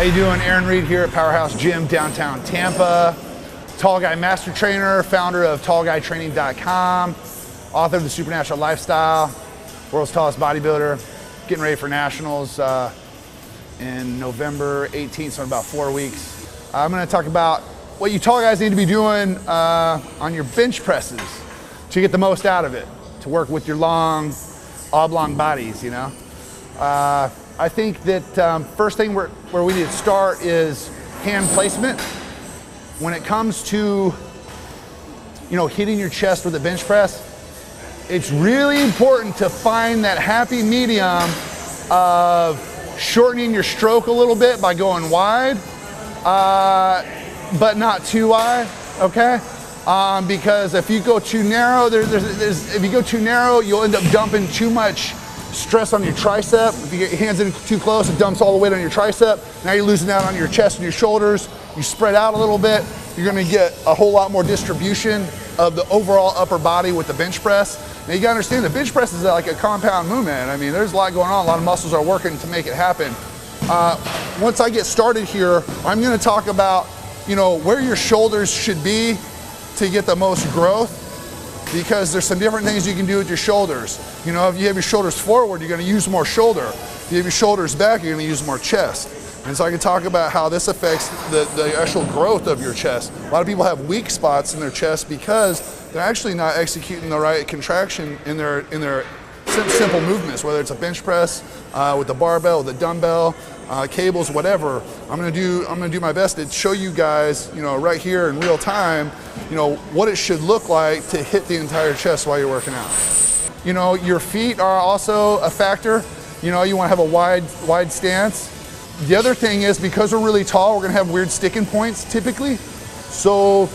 How you doing? Aaron Reed here at Powerhouse Gym, downtown Tampa. Tall Guy Master Trainer, founder of TallGuyTraining.com, author of The Supernatural Lifestyle, world's tallest bodybuilder, getting ready for nationals in November 18th, so in about 4 weeks. I'm gonna talk about what you tall guys need to be doing on your bench presses to get the most out of it, to work with your long, oblong bodies, you know? I think that first thing where we need to start is hand placement. When it comes to, you know, hitting your chest with a bench press, it's really important to find that happy medium of shortening your stroke a little bit by going wide, but not too wide, okay? Because if you go too narrow, if you go too narrow, you'll end up dumping too much stress on your tricep. If you get your hands in too close, it dumps all the weight on your tricep. Now you're losing out on your chest and your shoulders. You spread out a little bit, you're gonna get a whole lot more distribution of the overall upper body with the bench press. Now you gotta understand the bench press is like a compound movement. I mean, there's a lot going on. A lot of muscles are working to make it happen. Once I get started here, I'm gonna talk about, you know, where your shoulders should be to get the most growth, because there's some different things you can do with your shoulders. You know, if you have your shoulders forward, you're gonna use more shoulder. If you have your shoulders back, you're gonna use more chest. And so I can talk about how this affects the actual growth of your chest. A lot of people have weak spots in their chest because they're actually not executing the right contraction in their simple movements, whether it's a bench press, with the barbell, with the dumbbell, cables, whatever. I'm gonna do my best to show you guys, you know, right here in real time, you know, what it should look like to hit the entire chest while you're working out. You know, your feet are also a factor. You know, you wanna have a wide stance. The other thing is, because we're really tall, we're gonna have weird sticking points typically. So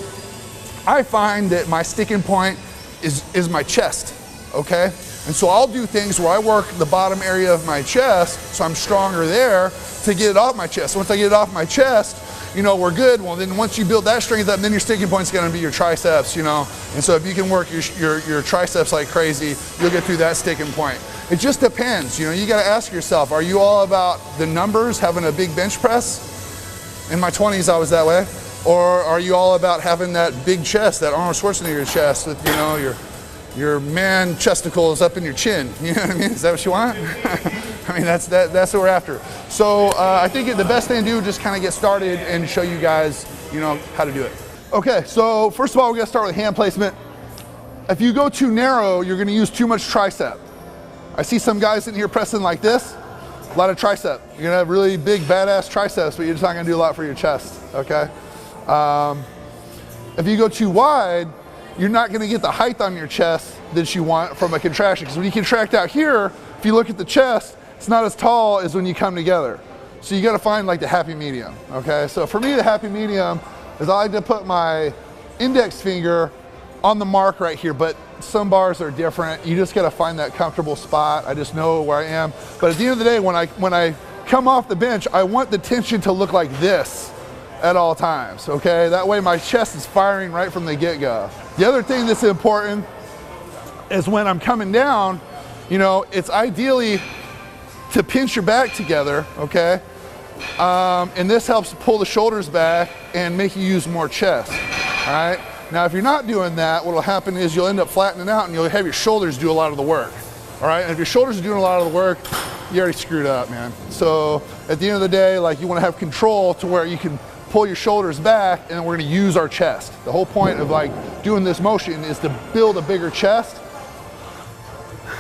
I find that my sticking point is my chest, okay? And so I'll do things where I work the bottom area of my chest, so I'm stronger there to get it off my chest. Once I get it off my chest, you know, we're good. Well, then once you build that strength up, then your sticking point's gonna be your triceps, you know? And so if you can work your triceps like crazy, you'll get through that sticking point. It just depends, you know, you gotta ask yourself, are you all about the numbers, having a big bench press? In my 20s, I was that way. Or are you all about having that big chest, that Arnold Schwarzenegger chest with, you know, your man chesticles up in your chin? You know what I mean? Is that what you want? I mean, that's what we're after. So I think the best thing to do is just kind of get started and show you guys, you know, how to do it. Okay, so first of all, we're gonna start with hand placement. If you go too narrow, you're gonna use too much tricep. I see some guys in here pressing like this, a lot of tricep. You're gonna have really big, badass triceps, but you're just not gonna do a lot for your chest, okay? If you go too wide, you're not gonna get the height on your chest that you want from a contraction, because when you contract out here, if you look at the chest, it's not as tall as when you come together. So you gotta find like the happy medium, okay? So for me, the happy medium is I like to put my index finger on the mark right here, but some bars are different. You just gotta find that comfortable spot. I just know where I am. But at the end of the day, when I come off the bench, I want the tension to look like this at all times, okay? That way my chest is firing right from the get-go. The other thing that's important is when I'm coming down, you know, it's ideally to pinch your back together, okay? And this helps pull the shoulders back and make you use more chest, all right? Now, if you're not doing that, what'll happen is you'll end up flattening out and you'll have your shoulders do a lot of the work, all right? And if your shoulders are doing a lot of the work, you already screwed up, man. So at the end of the day, like, you wanna have control to where you can pull your shoulders back, and then we're gonna use our chest. The whole point of like doing this motion is to build a bigger chest,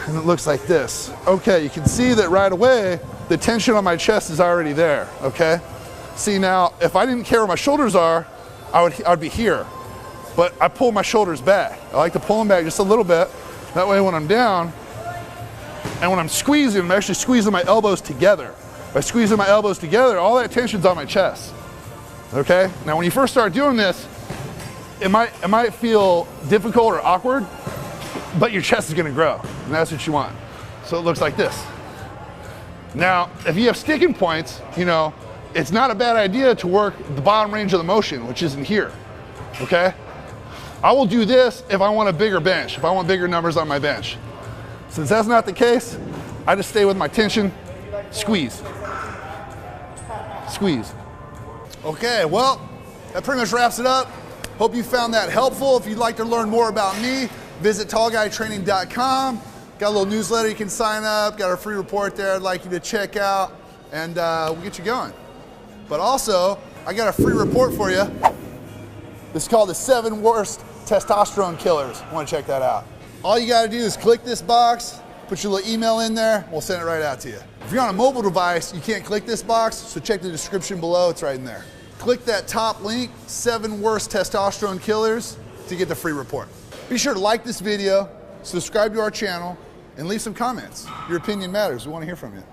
and it looks like this. Okay, you can see that right away, the tension on my chest is already there, okay? See now, if I didn't care where my shoulders are, I'd be here. But I pull my shoulders back. I like to pull them back just a little bit. That way when I'm down, and when I'm squeezing, I'm actually squeezing my elbows together. By squeezing my elbows together, all that tension's on my chest. Okay? Now when you first start doing this, it might feel difficult or awkward, but your chest is gonna grow, and that's what you want. So it looks like this. Now, if you have sticking points, you know, it's not a bad idea to work the bottom range of the motion, which is in here, okay? I will do this if I want a bigger bench, if I want bigger numbers on my bench. Since that's not the case, I just stay with my tension, squeeze. Squeeze. Okay, well, that pretty much wraps it up. Hope you found that helpful. If you'd like to learn more about me, visit tallguytraining.com. Got a little newsletter you can sign up, got a free report there I'd like you to check out, and we'll get you going. But also, I got a free report for you. This is called the 7 Worst Testosterone Killers. I want to check that out. All you got to do is click this box, put your little email in there, we'll send it right out to you. If you're on a mobile device, you can't click this box, so check the description below, it's right in there. Click that top link, 7 Worst Testosterone Killers, to get the free report. Be sure to like this video, subscribe to our channel, and leave some comments. Your opinion matters, we want to hear from you.